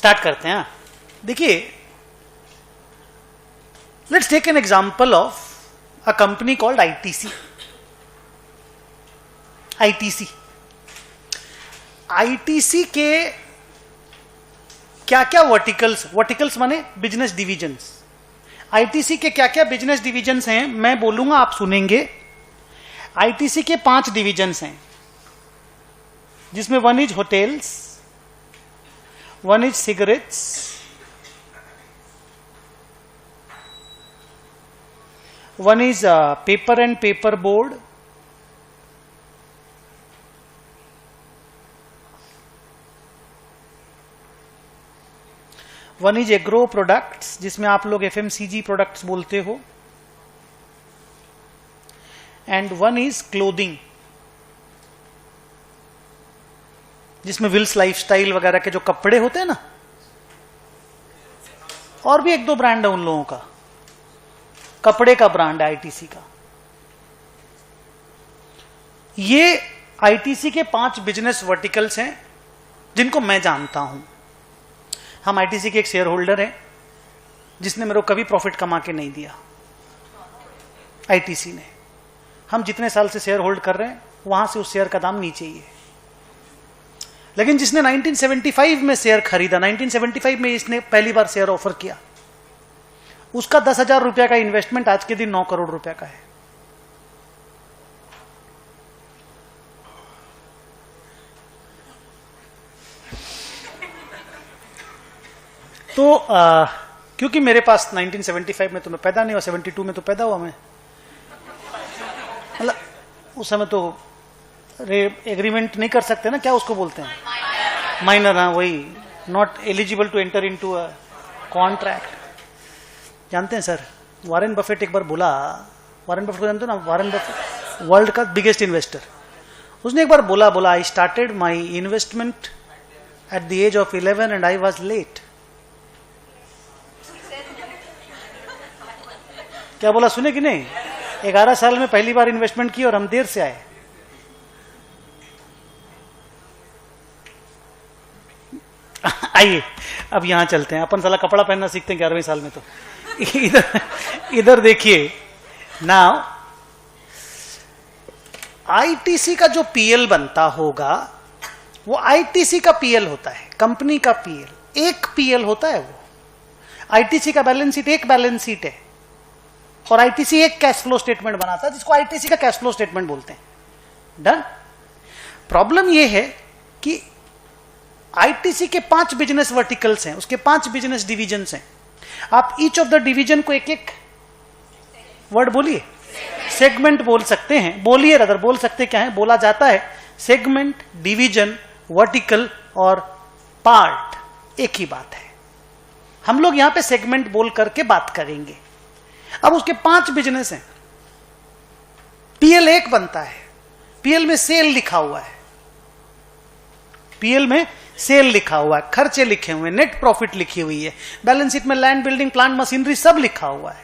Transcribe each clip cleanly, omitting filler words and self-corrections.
Start करते हैं। देखिए, let's take an example of a company called ITC. ITC के क्या क्या वर्टिकल्स माने बिजनेस डिविजन्स। आईटीसी के क्या क्या बिजनेस डिविजन्स हैं मैं बोलूंगा, आप सुनेंगे। आईटीसी के 5 डिविजन्स हैं, जिसमें 1 is hotels, 1 is cigarettes, 1 is paper and paper board, 1 is agro products, जिसमें आप लोग एफएमसीजी प्रोडक्ट्स बोलते हो, एंड 1 इज क्लोथिंग, जिसमें विल्स लाइफस्टाइल वगैरह के जो कपड़े होते हैं ना, और भी 1-2 ब्रांड है उन लोगों का, कपड़े का ब्रांड है आईटीसी का। ये आईटीसी के 5 बिजनेस वर्टिकल्स हैं जिनको मैं जानता हूं। हम आईटीसी के एक शेयर होल्डर हैं, जिसने मेरे को कभी प्रॉफिट कमा के नहीं दिया, आईटीसी ने। हम जितने साल से शेयर होल्ड कर रहे हैं, वहां से उस शेयर का दाम नीचे ही है। लेकिन जिसने 1975 में शेयर खरीदा, 1975 में इसने पहली बार शेयर ऑफर किया, उसका 10,000 रुपया का इन्वेस्टमेंट आज के दिन 9 करोड़ रुपया का है। तो क्योंकि मेरे पास 1975 में तो मैं पैदा नहीं हुआ, 72 में तो पैदा हुआ मैं, मतलब उस समय तो एग्रीमेंट नहीं कर सकते ना, क्या उसको बोलते हैं, माइनर। हाँ, वही, not eligible to enter into a contract. जानते हैं सर, वॉरेन बफेट एक बार बोला, वॉरेन बफेट को जानते हो ना, वॉरेन बफेट वर्ल्ड का बिगेस्ट इन्वेस्टर। उसने एक बार बोला I started my investment at the age of 11 and I was late. क्या बोला, सुने कि नहीं? 11 साल में पहली बार इन्वेस्टमेंट की और हम देर से आए। आइए अब यहां चलते हैं, अपन साला कपड़ा पहनना सीखते हैं 11वें साल में। तो इधर देखिए, नाउ आईटीसी का जो पीएल बनता होगा वो आईटीसी का पीएल होता है, कंपनी का पीएल एक पीएल होता है। वो आईटीसी का बैलेंस शीट एक बैलेंस शीट है, और आईटीसी एक कैश फ्लो स्टेटमेंट बनाता है, जिसको आईटीसी का कैश फ्लो स्टेटमेंट बोलते हैं। डन। प्रॉब्लम यह है कि आईटीसी के 5 बिजनेस वर्टिकल्स हैं, उसके 5 बिजनेस डिविजन्स हैं। आप ईच ऑफ द डिवीजन को एक एक वर्ड बोलिए, सेगमेंट बोल सकते हैं, बोलिए अगर बोल सकते क्या है, बोला जाता है सेगमेंट, डिवीजन, वर्टिकल और पार्ट एक ही बात है। हम लोग यहां पे सेगमेंट बोल करके बात करेंगे। अब उसके 5 बिजनेस हैं। पीएल एक बनता है, पीएल में सेल लिखा हुआ है, पीएल में सेल लिखा हुआ है, खर्चे लिखे हुए हैं, नेट प्रॉफिट लिखी हुई है, बैलेंस शीट में लैंड, बिल्डिंग, प्लांट, मशीनरी सब लिखा हुआ है।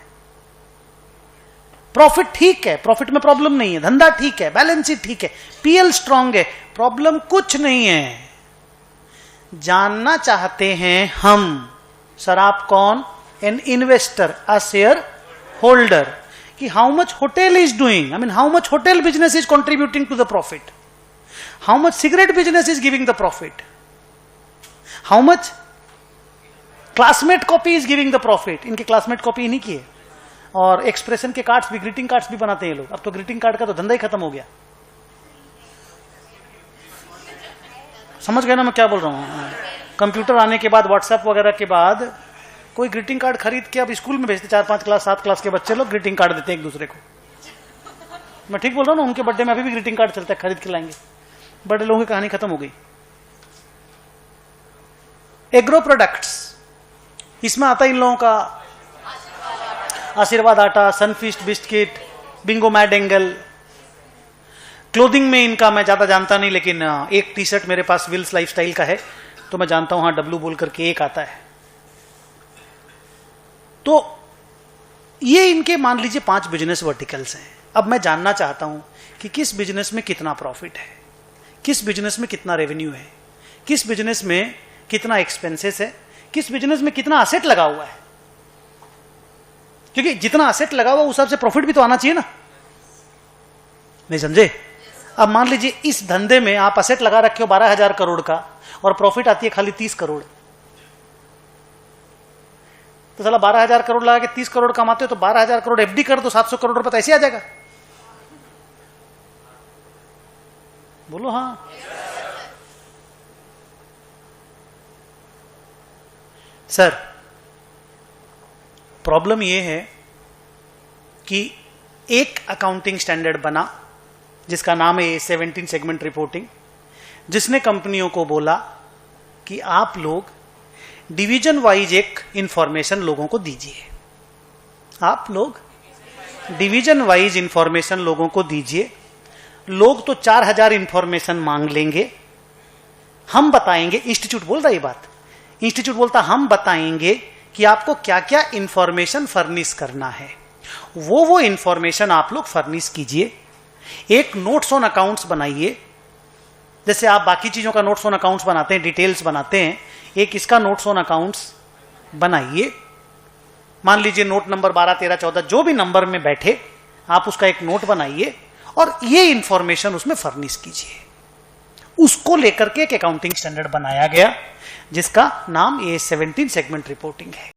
प्रॉफिट ठीक है, प्रॉफिट में प्रॉब्लम नहीं है, धंधा ठीक है, बैलेंस शीट ठीक है, पीएल स्ट्रांग है, प्रॉब्लम कुछ नहीं है। जानना चाहते हैं हम, सर आप कौन? An investor, a shareholder, कि how much hotel is doing, I mean how much hotel business is contributing to the profit, how much cigarette business is giving the profit, how much classmate copy is giving the profit. इनके classmate copy नहीं किए, और expression के cards भी, greeting cards भी बनाते हैं लोग। अब तो ग्रीटिंग कार्ड का तो धंधा ही खत्म हो गया। समझ गए ना मैं क्या बोल रहा हूं? कंप्यूटर आने के बाद, व्हाट्सएप वगैरह के बाद, कोई ग्रीटिंग कार्ड खरीद के अब स्कूल में भेजते, 4-5 क्लास 7 क्लास के बच्चे लोग ग्रीटिंग कार्ड देते हैं एक दूसरे को। मैं ठीक बोल रहा हूँ ना? उनके बर्थडे में अभी भी ग्रीटिंग कार्ड चलता है, खरीद के लाएंगे। बड़े लोगों की कहानी खत्म हो गई। एग्रो प्रोडक्ट्स, इसमें आता है इन लोगों का आशीर्वाद आटा, Sunfeast biscuit, Bingo mad angle. Clothing में इनका मैं ज्यादा जानता नहीं, लेकिन एक टी शर्ट मेरे पास विल्स लाइफस्टाइल का है, तो मैं जानता हूं, हाँ डब्लू बोल करके एक आता है। तो ये इनके मान लीजिए 5 बिजनेस वर्टिकल्स हैं। अब मैं जानना चाहता हूं कि किस बिजनेस में कितना प्रॉफिट है, किस बिजनेस में कितना रेवेन्यू है, किस बिजनेस में कितना एक्सपेंसेस है, किस बिजनेस में कितना असेट लगा हुआ है, क्योंकि जितना असेट लगा हुआ उस हिसाब से प्रॉफिट भी तो आना चाहिए ना, नहीं समझे? अब मान लीजिए इस धंधे में आप असेट लगा रखे हो 12,000 करोड़ का और प्रॉफिट आती है खाली 30 करोड़, तो साला 12,000 करोड़ लगा के 30 करोड़ कमाते हो तो 12,000 करोड़ एफडी कर दो, 700 करोड़ रुपए तो ऐसे आ जाएगा। बोलो हाँ। सर प्रॉब्लम यह है कि एक अकाउंटिंग स्टैंडर्ड बना जिसका नाम है 17 सेगमेंट रिपोर्टिंग, जिसने कंपनियों को बोला कि आप लोग डिवीजन वाइज एक इंफॉर्मेशन लोगों को दीजिए, आप लोग डिवीजन वाइज इंफॉर्मेशन लोगों को दीजिए। लोग तो 4,000 इंफॉर्मेशन मांग लेंगे, हम बताएंगे, इंस्टीट्यूट बोल रहा है ये बात, इंस्टीट्यूट बोलता हम बताएंगे कि आपको क्या क्या इंफॉर्मेशन फर्निश करना है, वो इंफॉर्मेशन आप लोग फर्निश कीजिए। एक नोट्स ऑन अकाउंट्स बनाइए, जैसे आप बाकी चीजों का नोट्स ऑन अकाउंट्स बनाते हैं, डिटेल्स बनाते हैं, एक इसका नोट्स ऑन अकाउंट्स बनाइए। मान लीजिए नोट नंबर 12, 13, 14 जो भी नंबर में बैठे आप उसका एक नोट बनाइए और ये इंफॉर्मेशन उसमें फर्निश कीजिए। उसको लेकर के एक अकाउंटिंग स्टैंडर्ड बनाया गया जिसका नाम ये 17 सेगमेंट रिपोर्टिंग है।